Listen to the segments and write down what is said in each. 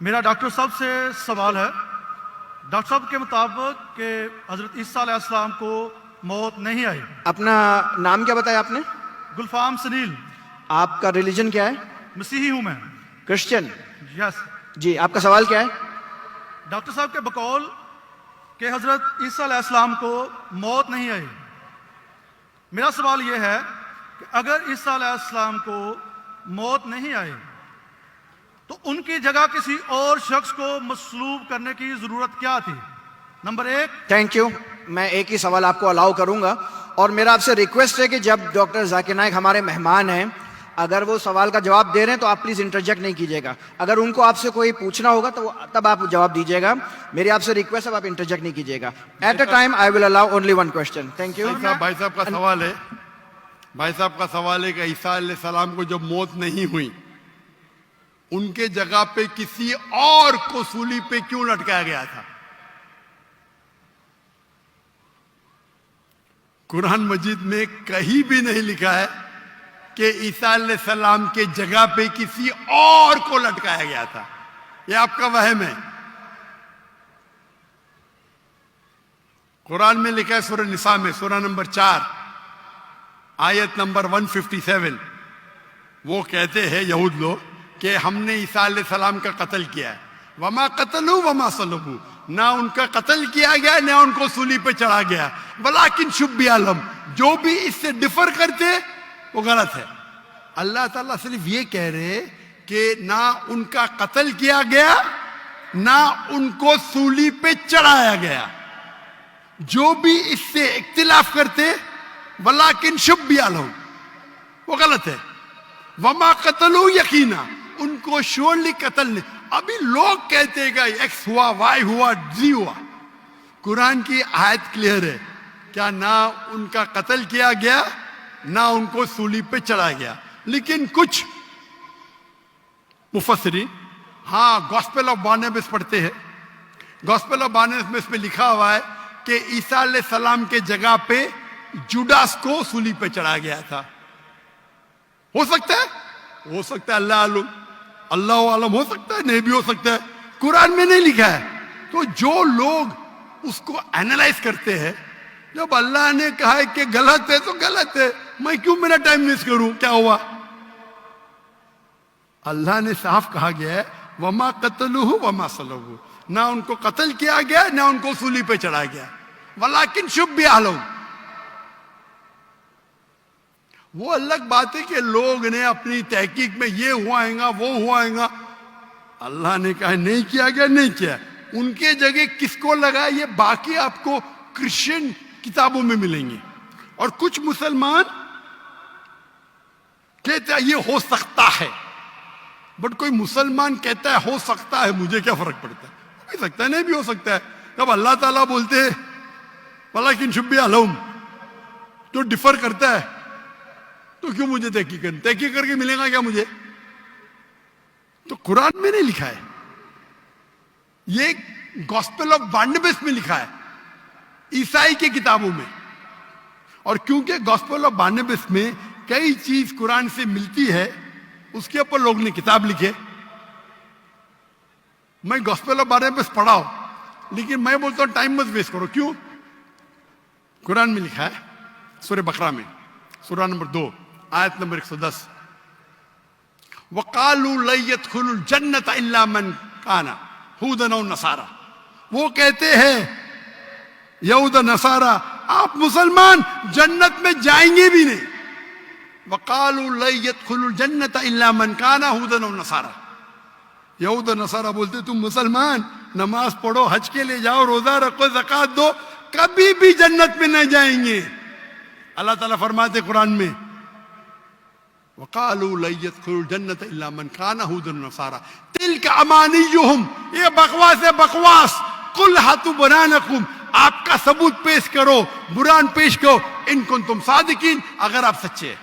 मेरा डॉक्टर साहब से सवाल है। डॉक्टर साहब के मुताबिक कि हज़रत ईसा अलैहिस्सलाम को मौत नहीं आई। अपना नाम क्या बताया आपने? गुलफाम सनील। आपका रिलीजन क्या है? मसीही हूँ मैं। क्रिश्चियन? यस जी। आपका सवाल क्या है? डॉक्टर साहब के बकौल कि हज़रत ईसा अलैहिस्सलाम को मौत नहीं आई। मेरा सवाल यह है कि अगर ईसा अलैहिस्सलाम को मौत नहीं आई तो उनकी जगह किसी और शख्स को मसलूब करने की जरूरत क्या थी? नंबर 1। Thank you. मैं एक ही सवाल आपको अलाउ करूंगा और मेरा आपसे रिक्वेस्ट है कि जब डॉक्टर जाकिर नाइक हमारे मेहमान हैं, अगर वो सवाल का जवाब दे रहे हैं तो आप प्लीज इंटरजेक्ट नहीं कीजिएगा। अगर उनको आपसे कोई पूछना होगा तो तब आप जवाब दीजिएगा। मेरी आपसे रिक्वेस्ट है, आप इंटरजेक्ट नहीं कीजिएगा। At a time I will allow only one question. Thank you. भाई साहब का सवाल है। भाई साहब का सवाल है कि ईसा अलैहिस्सलाम को जब मौत नहीं हुई, उनके जगह पे किसी और को सूली पे क्यों लटकाया गया था? कुरान मजीद में कहीं भी नहीं लिखा है कि ईसा अलैहिस्सलाम के जगह पे किसी और को लटकाया गया था। यह आपका वहम है। कुरान में लिखा है सूरह निसा में, सूरह नंबर 4 आयत नंबर 157। वो कहते हैं यहूद लोग कि हमने ईसा अलैहिस्सलाम का कत्ल किया है। वमा कतलू वमा सलबू, ना उनका कत्ल किया गया ना उनको सूली पे चढ़ा गया। वलाकिन शुब्बी आलम, जो भी इससे डिफर करते वो गलत है। अल्लाह ताला सिर्फ ये कह रहे कि ना उनका कत्ल किया गया ना उनको सूली पे चढ़ाया गया। जो भी इससे इख्तिलाफ करते वलाकिन शुब्बी आलम, वो गलत है। वमा कतलू यकीना, उनको श्योरली कत्ल नहीं। अभी लोग कहते हैं कि एक्स हुआ, वाई हुआ, जी हुआ। कुरान की आयत क्लियर है, क्या ना उनका कत्ल किया गया ना उनको सूली पे चढ़ाया गया। लेकिन कुछ मुफस्सिरीन हाँ गॉस्पेल ऑफ बारनबास पढ़ते हैं। गॉस्पेल ऑफ बारनबास में लिखा हुआ है कि ईसा अलैहिस्सलाम के जगह पे जुडास को सूली पे चढ़ाया गया था। हो सकता है, हो सकता है, अल्लाह आलम, हो सकता है, नहीं भी हो सकता है। कुरान में नहीं लिखा है। तो जो लोग उसको एनालाइज करते हैं, जब अल्लाह ने कहा है कि गलत है तो गलत है, मैं क्यों मेरा टाइम वेस्ट करूं? क्या हुआ? अल्लाह ने साफ कहा गया है वमा कतलूहु वमा सलबू, ना उनको कत्ल किया गया ना उनको सूली पे चढ़ाया गया। वलाकिन शुब्बी आलम, वो अलग बात है कि लोग ने अपनी तहकीक में ये हुआएगा वो हुआएगा। अल्लाह ने कहा नहीं किया गया, नहीं किया। उनके जगह किसको लगा, ये बाकी आपको क्रिश्चियन किताबों में मिलेंगे। और कुछ मुसलमान कहते हैं ये हो सकता है, बट कोई मुसलमान कहता है हो सकता है, मुझे क्या फर्क पड़ता है? हो भी सकता है, नहीं भी हो सकता है। जब अल्लाह ताला बोलते हैं वलाकिन शुब्बी आलम, जो डिफर करता है तो क्यों मुझे तहकीक करके मिलेगा क्या मुझे? तो कुरान में नहीं लिखा है, ये गॉस्पेल ऑफ बारनबास में लिखा है, ईसाई की किताबों में। और क्योंकि गॉस्पेल ऑफ बारनबास में कई चीज कुरान से मिलती है, उसके ऊपर लोग ने किताब लिखे। मैं गॉस्पेल ऑफ बारनबास पढ़ाओ, लेकिन मैं बोलता हूं टाइम मत वेस्ट करो। क्यों? कुरान में लिखा है सूरह बकरा में, सूरह नंबर 2 आयत नंबर 110, वकालू लयदखुलुल जन्नत इल्ला मन काना हुदन और नसारा। वो कहते हैं यहूद नसारा, आप मुसलमान जन्नत में जाएंगे भी नहीं। वकालू लयदखुलुल जन्नत इल्ला मन काना हुदन और नसारा। यहूद नसारा बोलते तुम मुसलमान नमाज पढ़ो, हज के लिए जाओ, रोजा रखो, ज़कात दो, कभी भी जन्नत में न जाएंगे। अल्लाह ताला फरमाते कुरान में वकालू लयदखुलुल जन्नत इल्ला मन काना हुदन नसारा तिल्का अमानियुहुम, ये बकवास है, बकवास। कुल हातु बुरानकुम, आपका सबूत पेश करो, बुरान पेश करो, इन कुंतुम सादिकीन, अगर आप सच्चे हैं।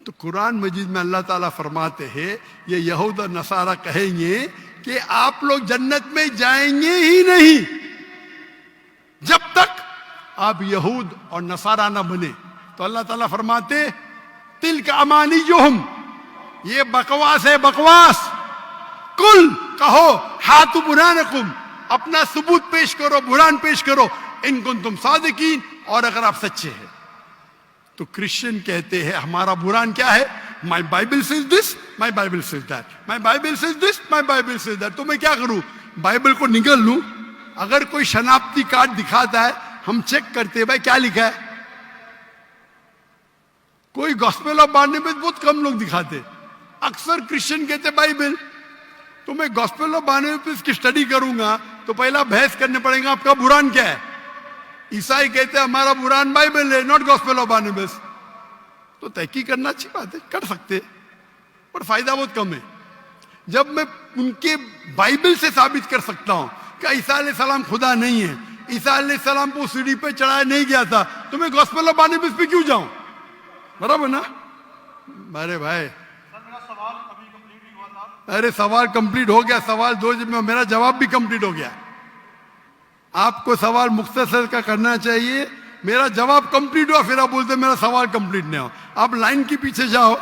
तो कुरान मजीद में अल्लाह ताला फरमाते हैं ये यहूद और नसारा कहेंगे कि आप लोग जन्नत में जाएंगे ही नहीं जब तक आप यहूद और नसारा ना बने। तो अल्लाह ताला फरमाते तिल का अमानी जो हम, ये बकवास है, बकवास। कुल कहो हातु बुरानकुम, अपना सबूत पेश करो, बुरान पेश करो, इनको तुम सादिकीन, और अगर आप सच्चे हैं। तो क्रिश्चियन कहते हैं हमारा बुरान क्या है? माई Bible says this, my Bible says that, my Bible says this, my Bible says that. तो मैं क्या करूं? बाइबल को निगल लूं? अगर कोई शनाख्ती कार्ड दिखाता है, हम चेक करते हैं भाई क्या लिखा है। कोई गॉस्पेल ऑफ बारनबास बहुत कम लोग दिखाते, अक्सर क्रिश्चियन कहते बाइबल। तो मैं गॉस्पेल ऑफ बारनबास की स्टडी करूंगा तो पहला बहस करने पड़ेगा आपका बुरान क्या है। ईसाई कहते हैं हमारा बुरान बाइबल है, नॉट गॉस्पेल ऑफ बारनबास। तो तहकीक करना अच्छी बात है, कर सकते, पर फायदा बहुत कम है। जब मैं उनके बाइबल से साबित कर सकता हूं कि ईसा अलैहिस्सलाम खुदा नहीं है, ईसा अलैहिस्सलाम को सीढ़ी पे चढ़ाया नहीं गया था, तो मैं गॉस्पेल ऑफ बारनबास पे क्यों जाऊं? बराबर ना? अरे भाई, मेरा सवाल अभी कंप्लीट नहीं हुआ था। अरे सवाल कंप्लीट हो गया, सवाल दो में मेरा जवाब भी कंप्लीट हो गया। आपको सवाल मुख्तसर का करना चाहिए, मेरा जवाब कंप्लीट हुआ, फिर आप बोलते मेरा सवाल कंप्लीट नहीं हुआ। आप लाइन के पीछे जाओ,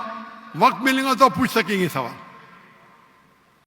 वक्त मिलेगा तो आप पूछ सकेंगे सवाल।